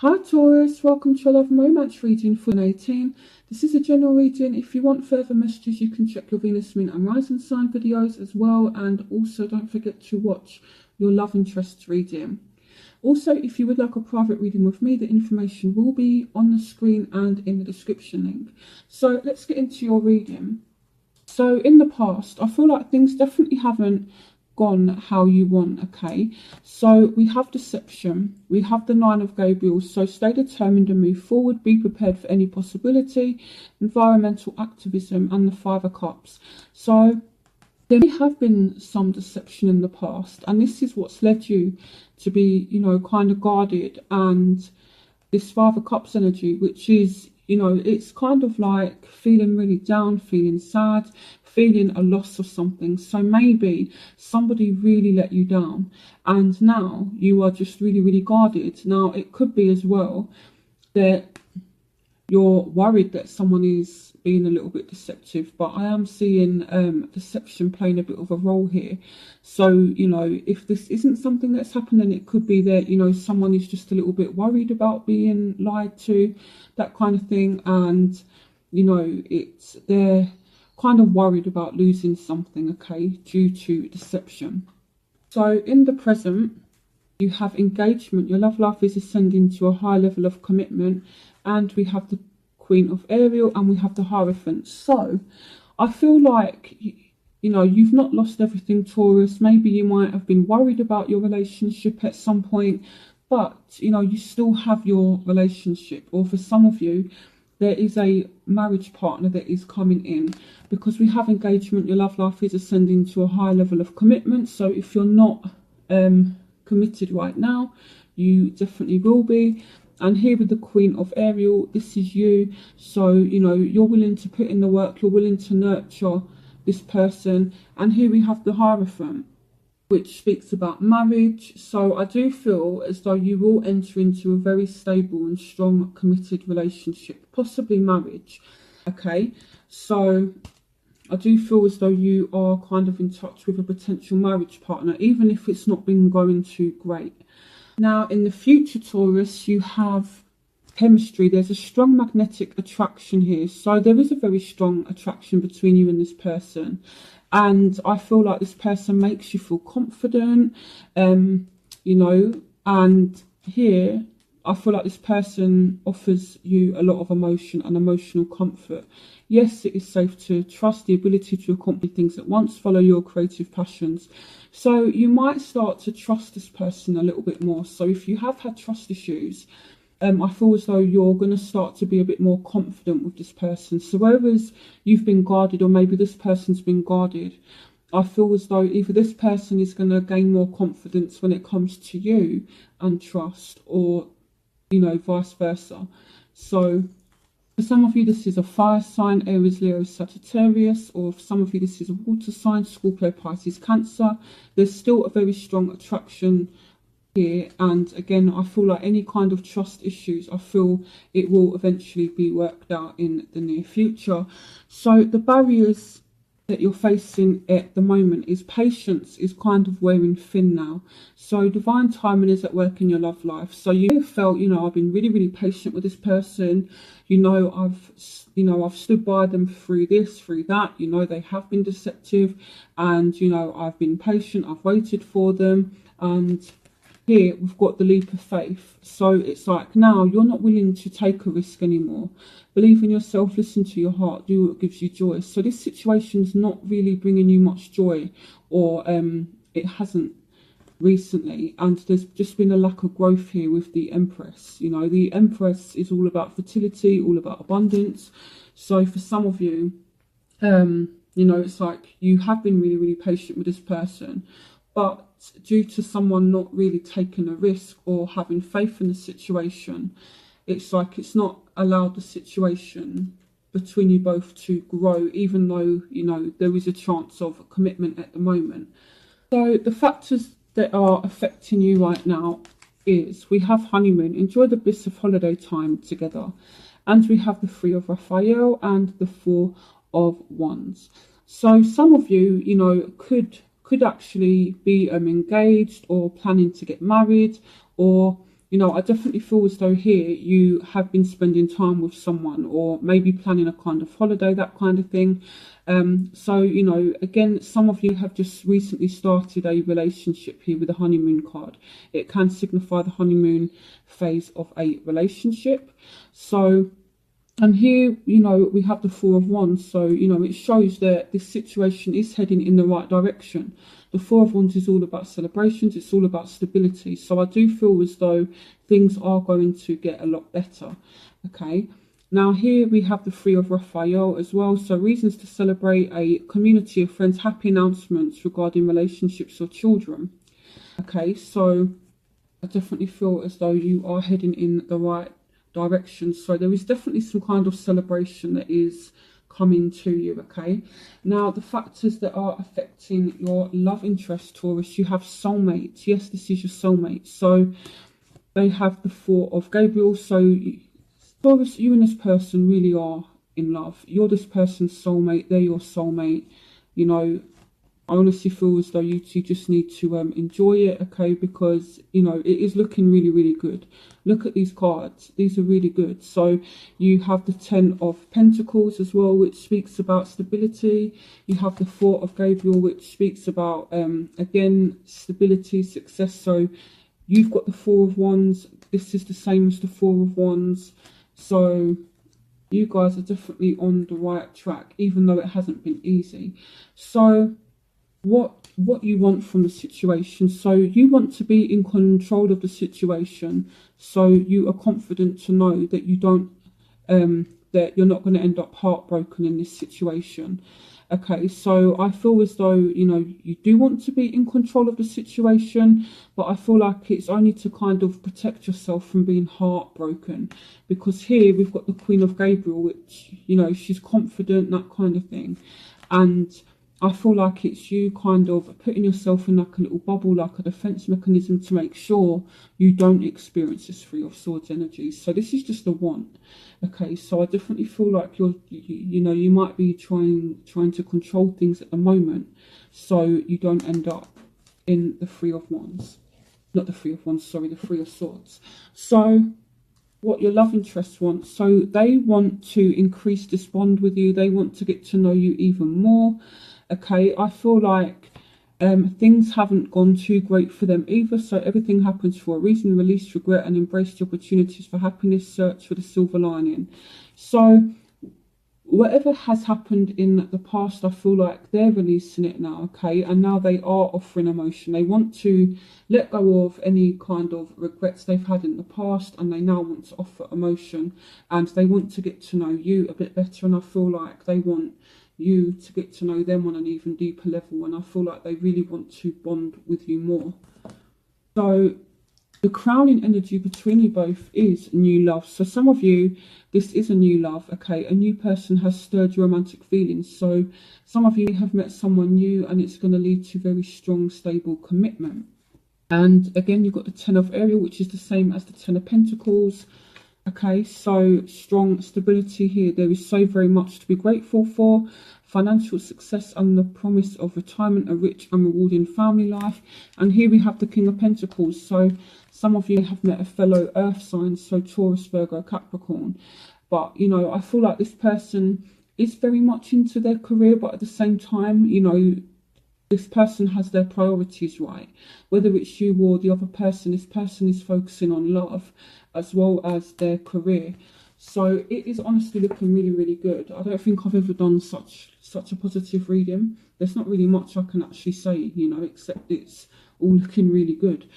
Hi Taurus, welcome to your Love and Romance reading for 18. This is a general reading. If you want further messages, you can check your Venus, Moon and Rising sign videos as well. And also don't forget to watch your love interest reading. Also, if you would like a private reading with me, the information will be on the screen and in the description link. So let's get into your reading. So in the past, I feel like things definitely haven't gone how you want. Okay, so we have deception, we have the Nine of Gabriel, so stay determined and move forward, be prepared for any possibility, environmental activism, and the Five of Cups. So there have been some deception in the past, and this is what's led you to be, kind of guarded. And this Five of Cups energy, which is, it's kind of like feeling really down, feeling sad, feeling a loss of something. So maybe somebody really let you down and now you are just really, really guarded. Now, it could be as well that you're worried that someone is being a little bit deceptive, but I am seeing deception playing a bit of a role here. So, if this isn't something that's happened, then it could be that, someone is just a little bit worried about being lied to, that kind of thing. And, they're kind of worried about losing something, okay, due to deception. So in the present, you have engagement. Your love life is ascending to a high level of commitment, and we have the Queen of Ariel and we have the Hierophant. So I feel like, you've not lost everything, Taurus. Maybe you might have been worried about your relationship at some point, but, you still have your relationship. Or for some of you, there is a marriage partner that is coming in, because we have engagement. Your love life is ascending to a high level of commitment. So if you're not committed right now, you definitely will be. And here with the Queen of Ariel, this is you. So, you're willing to put in the work, you're willing to nurture this person. And here we have the Hierophant, which speaks about marriage. So I do feel as though you will enter into a very stable and strong committed relationship, possibly marriage. Okay, so I do feel as though you are kind of in touch with a potential marriage partner, even if it's not been going too great. Now, in the future, Taurus, you have chemistry. There's a strong magnetic attraction here. So there is a very strong attraction between you and this person. And I feel like this person makes you feel confident, and here I feel like this person offers you a lot of emotion and emotional comfort. Yes, it is safe to trust, the ability to accomplish things at once, follow your creative passions. So you might start to trust this person a little bit more. So if you have had trust issues, I feel as though you're going to start to be a bit more confident with this person. So whereas you've been guarded, or maybe this person's been guarded, I feel as though either this person is going to gain more confidence when it comes to you and trust, or, vice versa. So for some of you, this is a fire sign, Aries, Leo, Sagittarius, or for some of you, this is a water sign, Scorpio, Pisces, Cancer. There's still a very strong attraction here, and again, I feel like any kind of trust issues, I feel it will eventually be worked out in the near future. So the barriers that you're facing at the moment is patience is kind of wearing thin now. So divine timing is at work in your love life. So you have felt, I've been really, really patient with this person. I've stood by them through this, through that. They have been deceptive, and I've been patient. I've waited for them. And here we've got the leap of faith. So it's like now you're not willing to take a risk anymore. Believe in yourself, listen to your heart, do what gives you joy. So this situation's not really bringing you much joy, or it hasn't recently. And there's just been a lack of growth here with the Empress. The Empress is all about fertility, all about abundance. So for some of you, it's like you have been really, really patient with this person, but due to someone not really taking a risk or having faith in the situation, it's like it's not allowed the situation between you both to grow, even though, there is a chance of a commitment at the moment. So the factors that are affecting you right now is we have honeymoon, enjoy the bliss of holiday time together. And we have the Three of Raphael and the Four of Wands. So some of you, could actually be engaged or planning to get married, or you know, I definitely feel as though here you have been spending time with someone, or maybe planning a kind of holiday, that kind of thing. So, you know, again, some of you have just recently started a relationship here with the honeymoon card. It can signify the honeymoon phase of a relationship. So, and here, you know, we have the Four of Wands. So, you know, it shows that this situation is heading in the right direction. The Four of Wands is all about celebrations. It's all about stability. So I do feel as though things are going to get a lot better. Okay. Now here we have the Three of Raphael as well. So reasons to celebrate, a community of friends, happy announcements regarding relationships or children. Okay. So I definitely feel as though you are heading in the right direction. So there is definitely some kind of celebration that is coming to you. Okay, now the factors that are affecting your love interest, Taurus, you have soulmates. Yes, this is your soulmate. So they have the Four of Gabriel. So Taurus, you and this person really are in love. You're this person's soulmate. They're your soulmate. You know, I honestly feel as though you two just need to enjoy it, okay? Because, you know, it is looking really, really good. Look at these cards. These are really good. So you have the Ten of Pentacles as well, which speaks about stability. You have the Four of Gabriel, which speaks about, again, stability, success. So you've got the Four of Wands. This is the same as the Four of Wands. So you guys are definitely on the right track, even though it hasn't been easy. So what you want from the situation. So you want to be in control of the situation, so you are confident to know that you don't that you're not going to end up heartbroken in this situation. Okay, so I feel as though, you know, you do want to be in control of the situation, but I feel like it's only to kind of protect yourself from being heartbroken, because here we've got the Queen of Gabriel, which, you know, she's confident, that kind of thing. And I feel like it's you kind of putting yourself in like a little bubble, like a defense mechanism, to make sure you don't experience this Three of Swords energy. So this is just a want. Okay, so I definitely feel like you know, you might be trying to control things at the moment, so you don't end up in the Three of Wands. Not the Three of Wands, sorry, the Three of Swords. So what your love interest wants, so they want to increase this bond with you. They want to get to know you even more. Okay, I feel like things haven't gone too great for them either. So everything happens for a reason. Release regret and embrace the opportunities for happiness. Search for the silver lining. So whatever has happened in the past, I feel like they're releasing it now, okay? And now they are offering emotion. They want to let go of any kind of regrets they've had in the past, and they now want to offer emotion, and they want to get to know you a bit better. And I feel like they want you to get to know them on an even deeper level, and I feel like they really want to bond with you more. So the crowning energy between you both is new love. So some of you, this is a new love, okay? A new person has stirred your romantic feelings. So some of you have met someone new, and it's going to lead to very strong, stable commitment. And again, you've got the Ten of Ariel, which is the same as the Ten of Pentacles. Okay, so strong stability here. There is so very much to be grateful for. Financial success and the promise of retirement, a rich and rewarding family life. And here we have the King of Pentacles. So some of you have met a fellow earth sign, so Taurus, Virgo, Capricorn. But, you know, I feel like this person is very much into their career, but at the same time, you know, this person has their priorities right. Whether it's you or the other person, this person is focusing on love as well as their career. So it is honestly looking really, really good. I don't think I've ever done such a positive reading. There's not really much I can actually say, you know, except it's all looking really good.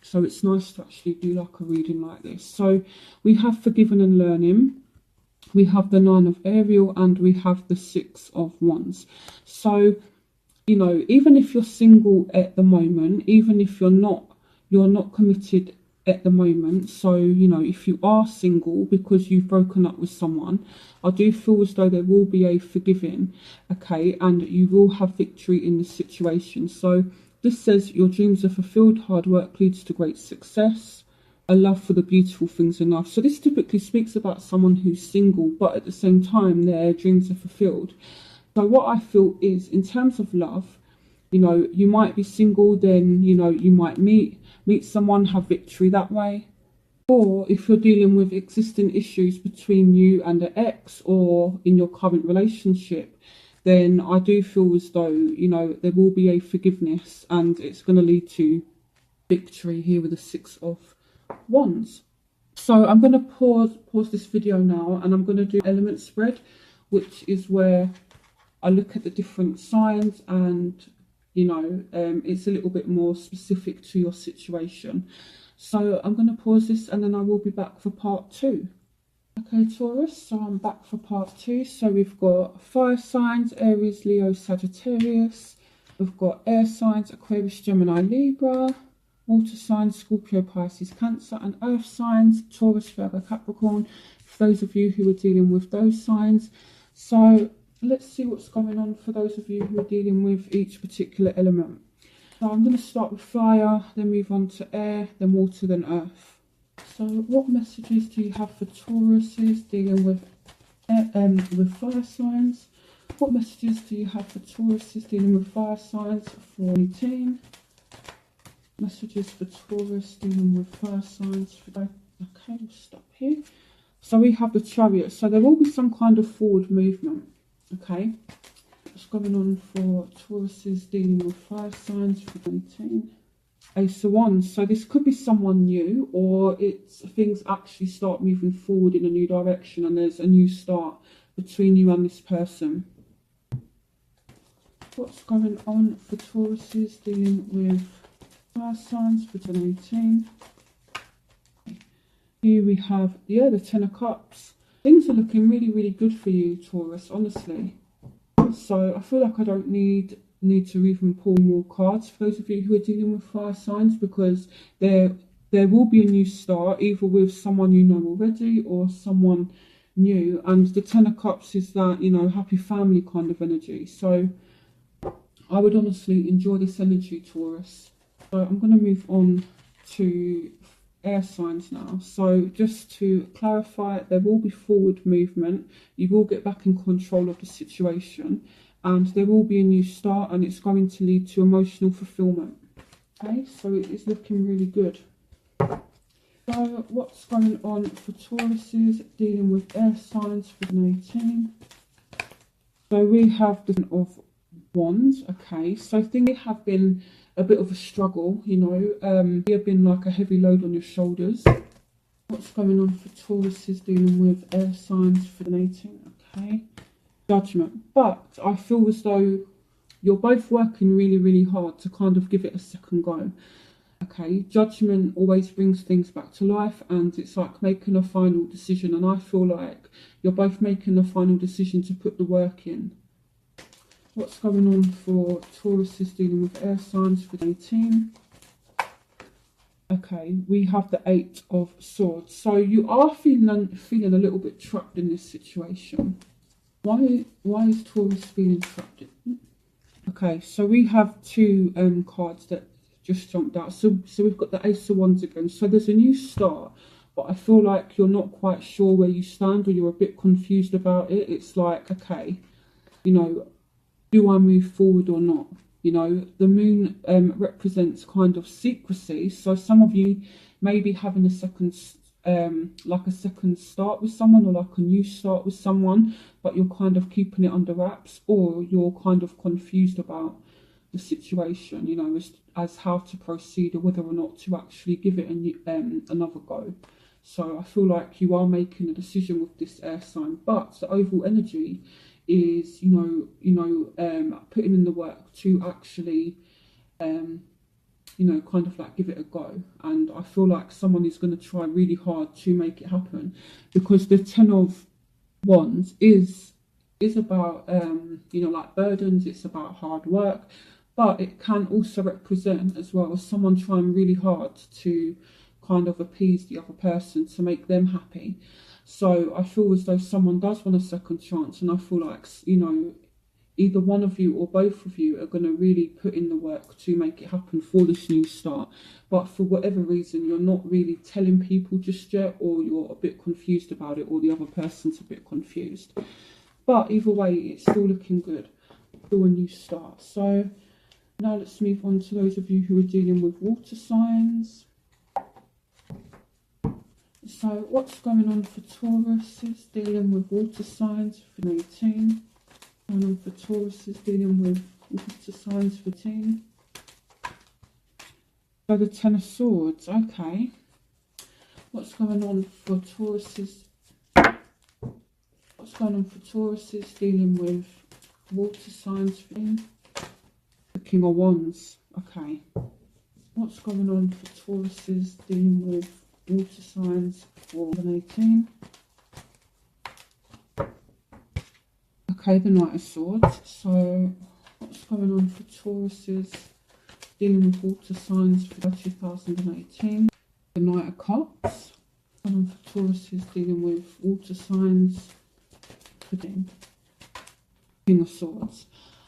So it's nice to actually do like a reading like this. So we have forgiven and learning. We have the Nine of Ariel, and we have the Six of Wands. So, you know, even if you're single at the moment, even if you're not committed at the moment, so, you know, if you are single because you've broken up with someone, I do feel as though there will be a forgiving, okay, and you will have victory in this situation. So this says your dreams are fulfilled, hard work leads to great success, a love for the beautiful things in life. So this typically speaks about someone who's single, but at the same time their dreams are fulfilled. So what I feel is, in terms of love, you know, you might be single, then, you know, you might meet meet someone, have victory that way. Or if you're dealing with existing issues between you and an ex or in your current relationship, then I do feel as though, you know, there will be a forgiveness and it's going to lead to victory here with the 6 of Wands. So I'm going to pause this video now, and I'm going to do element spread, which is where I look at the different signs and, you know, it's a little bit more specific to your situation. So I'm going to pause this and then I will be back for part 2. Okay, Taurus, so I'm back for part 2. So we've got fire signs, Aries, Leo, Sagittarius. We've got air signs, Aquarius, Gemini, Libra. Water signs, Scorpio, Pisces, Cancer, and earth signs, Taurus, Virgo, Capricorn, for those of you who are dealing with those signs. So let's see what's going on for those of you who are dealing with each particular element. So I'm going to start with fire, then move on to air, then water, then earth. So what messages do you have for Tauruses dealing with fire signs? What messages do you have for Tauruses dealing with fire signs for 18? Messages for Taurus dealing with fire signs for both. Okay, we'll stop here. So we have the Chariot. So there will be some kind of forward movement. Okay, what's going on for Tauruses dealing with fire signs for 18? Ace of Wands. So this could be someone new, or it's things actually start moving forward in a new direction and there's a new start between you and this person. What's going on for Tauruses dealing with fire signs for 18? Here we have the 10 of Cups. Things are looking really, really good for you, Taurus, honestly. So I feel like I don't need to even pull more cards for those of you who are dealing with fire signs, because there will be a new start, either with someone you know already or someone new. And the 10 of Cups is that, you know, happy family kind of energy. So I would honestly enjoy this energy, Taurus. So I'm going to move on to air signs now. So just to clarify, there will be forward movement. You will get back in control of the situation and there will be a new start, and it's going to lead to emotional fulfillment. Okay, so it is looking really good. So what's going on for Tauruses dealing with air signs for 18? So we have the 10 of Wands. Okay, so things have been a bit of a struggle, you know, you have been like a heavy load on your shoulders. What's going on for Tauruses dealing with air signs for 18? Okay, Judgment. But I feel as though you're both working really, really hard to kind of give it a second go. Okay, Judgment always brings things back to life, and it's like making a final decision, and I feel like you're both making the final decision to put the work in. What's going on for Tauruses dealing with air signs for 18? Okay, we have the 8 of Swords. So you are feeling a little bit trapped in this situation. Why is Taurus feeling trapped? Okay, so we have 2 cards that just jumped out. So we've got the Ace of Wands again. So there's a new start, but I feel like you're not quite sure where you stand, or you're a bit confused about it. It's like, okay, you know, do I move forward or not? You know, the moon represents kind of secrecy. So some of you may be having a second start with someone, or like a new start with someone, but you're kind of keeping it under wraps, or you're kind of confused about the situation, you know, as how to proceed, or whether or not to actually give it another go. So I feel like you are making a decision with this air sign, but the overall energy is, you know, putting in the work to actually, you know, kind of like give it a go. And I feel like someone is going to try really hard to make it happen, because the 10 of Wands is about, you know, like burdens. It's about hard work, but it can also represent as well as someone trying really hard to kind of appease the other person to make them happy. So I feel as though someone does want a second chance, and I feel like, you know, either one of you or both of you are going to really put in the work to make it happen for this new start. But for whatever reason, you're not really telling people just yet, or you're a bit confused about it, or the other person's a bit confused. But either way, it's still looking good. Still a new start. So Now let's move on to those of you who are dealing with water signs. So what's going on for Taurus is dealing with water signs for 18. Going on for Taurus is dealing with water signs for 10. So the Ten of Swords, okay. What's going on for Taurus is dealing with water signs for 10. The King of Wands, okay. What's going on for Taurus is dealing with water signs for 18. Okay, the Knight of Swords. So what's going on for Taurus is dealing with water signs for 2018. The Knight of Cups. Going on for Taurus is dealing with water signs for them. King of Swords.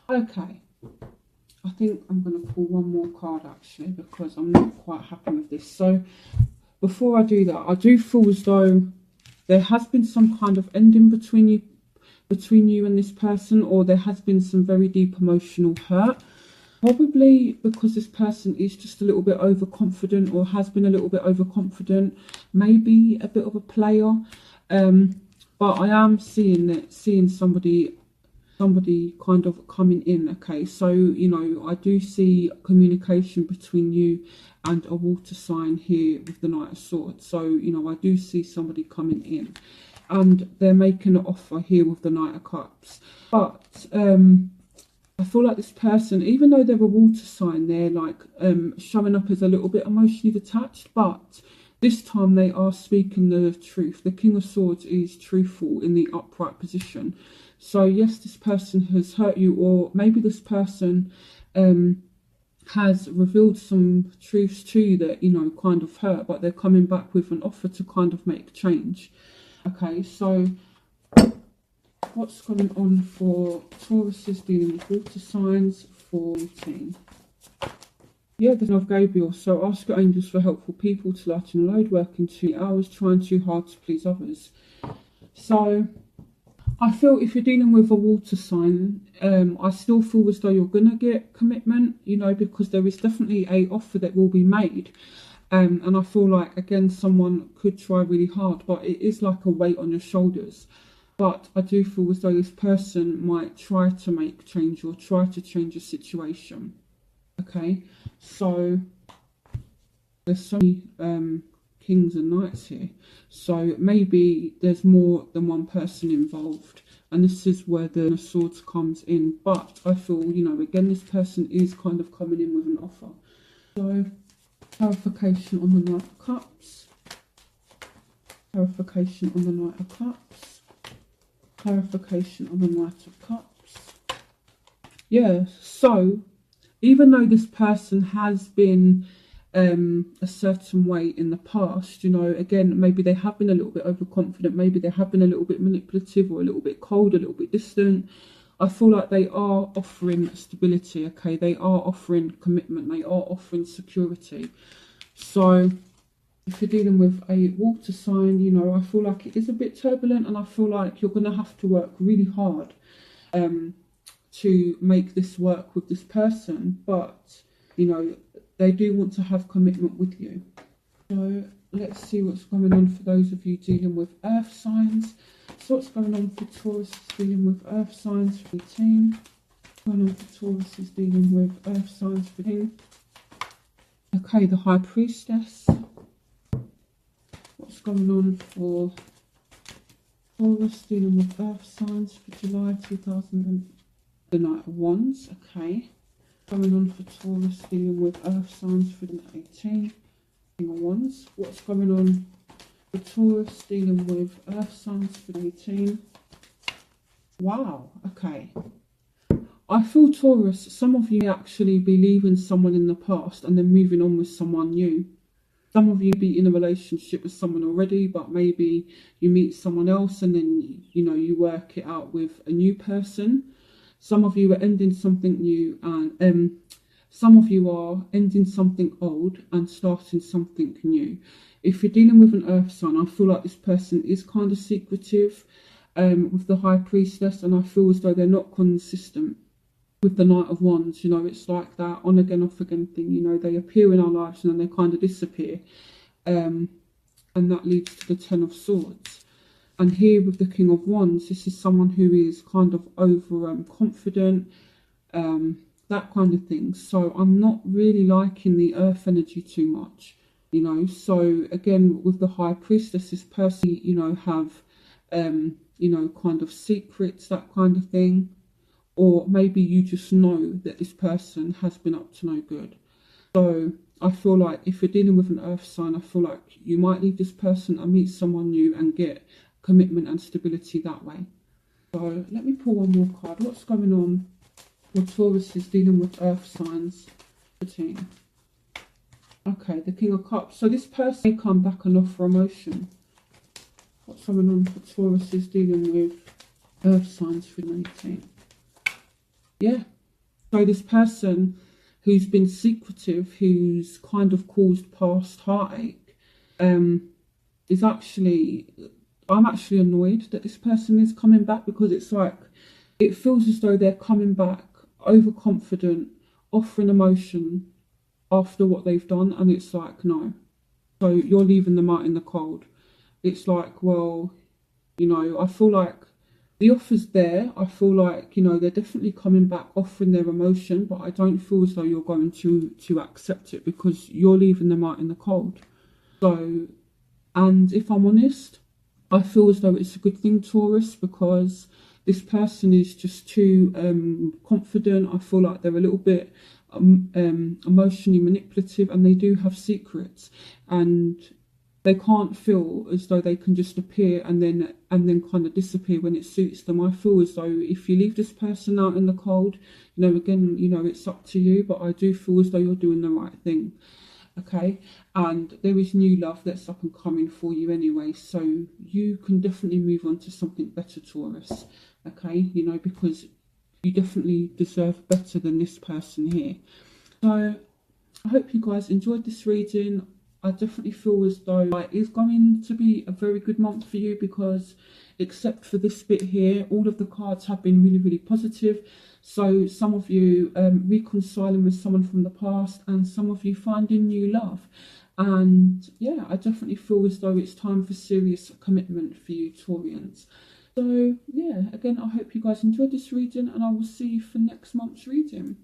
Okay. I think I'm going to pull one more card actually because I'm not quite happy with this. So before I do that, I do feel as though there has been some kind of ending between you and this person, or there has been some very deep emotional hurt. Probably because this person is just a little bit overconfident, or has been a little bit overconfident, maybe a bit of a player. But I am seeing somebody kind of coming in, okay? So, you know, I do see communication between you and a water sign here with the Knight of Swords. So, you know, I do see somebody coming in. And they're making an offer here with the Knight of Cups. But I feel like this person, even though they're a water sign, they're like showing up as a little bit emotionally detached. But this time they are speaking the truth. The King of Swords is truthful in the upright position. So yes, this person has hurt you, or maybe this person has revealed some truths to you that, you know, kind of hurt, but they're coming back with an offer to kind of make change. Okay, so what's going on for Taurus is dealing with water signs for 18. Yeah, there's of Gabriel. So ask your angels for helpful people to lighten the load, working 2 hours, trying too hard to please others. So I feel if you're dealing with a water sign, I still feel as though you're going to get commitment, you know, because there is definitely a offer that will be made. And I feel like, again, someone could try really hard, but it is like a weight on your shoulders. But I do feel as though this person might try to make change or try to change a situation. Okay, so there's so many kings and knights here. So maybe there's more than one person involved. And this is where the Swords comes in. But I feel, you know, again, this person is kind of coming in with an offer. So clarification on the Knight of Cups. Clarification on the Knight of Cups. Clarification on the Knight of Cups. Yeah, so even though this person has been a certain way in the past, you know, again, maybe they have been a little bit overconfident, maybe they have been a little bit manipulative or a little bit cold, a little bit distant, I feel like they are offering stability, okay? They are offering commitment, they are offering security. So if you're dealing with a water sign, you know, I feel like it is a bit turbulent, and I feel like you're going to have to work really hard to make this work with this person. But, you know, they do want to have commitment with you. So let's see what's going on for those of you dealing with earth signs. So what's going on for Taurus is dealing with earth signs for 18. Going on for Taurus is dealing with earth signs for 18. Okay, the High Priestess. What's going on for Taurus dealing with earth signs for July 2000? The Knight of Wands, okay. Going on for Taurus dealing with earth signs for 18. King of Wands. What's going on for Taurus dealing with earth signs for 18? Wow, okay. I feel Taurus, some of you actually be leaving someone in the past and then moving on with someone new. Some of you be in a relationship with someone already, but maybe you meet someone else and then, you know, you work it out with a new person. Some of you are ending something new, and some of you are ending something old and starting something new. If you're dealing with an earth sign, I feel like this person is kind of secretive with the High Priestess, and I feel as though they're not consistent. with the Knight of Wands, you know, it's like that on again, off again thing. You know, they appear in our lives and then they kind of disappear. And that leads to the Ten of Swords. And here with the King of Wands, this is someone who is kind of over confident, that kind of thing. So I'm not really liking the earth energy too much, you know. So again, with the High Priestess, this person, you know, have, you know, kind of secrets, that kind of thing. Or maybe you just know that this person has been up to no good. So I feel like if you're dealing with an earth sign, I feel like you might leave this person and meet someone new and get commitment and stability that way. So let me pull one more card. What's going on for Taurus is dealing with earth signs? Okay, the King of Cups. So this person may come back and offer emotion. What's going on for Taurus is dealing with earth signs for 2018? Yeah. So this person who's been secretive, who's kind of caused past heartache, is actually, I'm actually annoyed that this person is coming back, because it's like, it feels as though they're coming back overconfident, offering emotion after what they've done, and it's like, no. So you're leaving them out in the cold. It's like, well, you know, I feel like the offer's there. I feel like, you know, they're definitely coming back offering their emotion, but I don't feel as though you're going to accept it, because you're leaving them out in the cold. So, and if I'm honest, I feel as though it's a good thing, Taurus, because this person is just too confident. I feel like they're a little bit emotionally manipulative, and they do have secrets, and they can't feel as though they can just appear and then kind of disappear when it suits them. I feel as though if you leave this person out in the cold, you know, again, you know, it's up to you, but I do feel as though you're doing the right thing. Okay, and there is new love that's up and coming for you anyway, so you can definitely move on to something better, Taurus. Okay, you know, because you definitely deserve better than this person here. So I hope you guys enjoyed this reading. I definitely feel as though it is going to be a very good month for you, because except for this bit here, all of the cards have been really, really positive. So some of you reconciling with someone from the past, and some of you finding new love. And yeah, I definitely feel as though it's time for serious commitment for you, Taurians. So yeah, again, I hope you guys enjoyed this reading, and I will see you for next month's reading.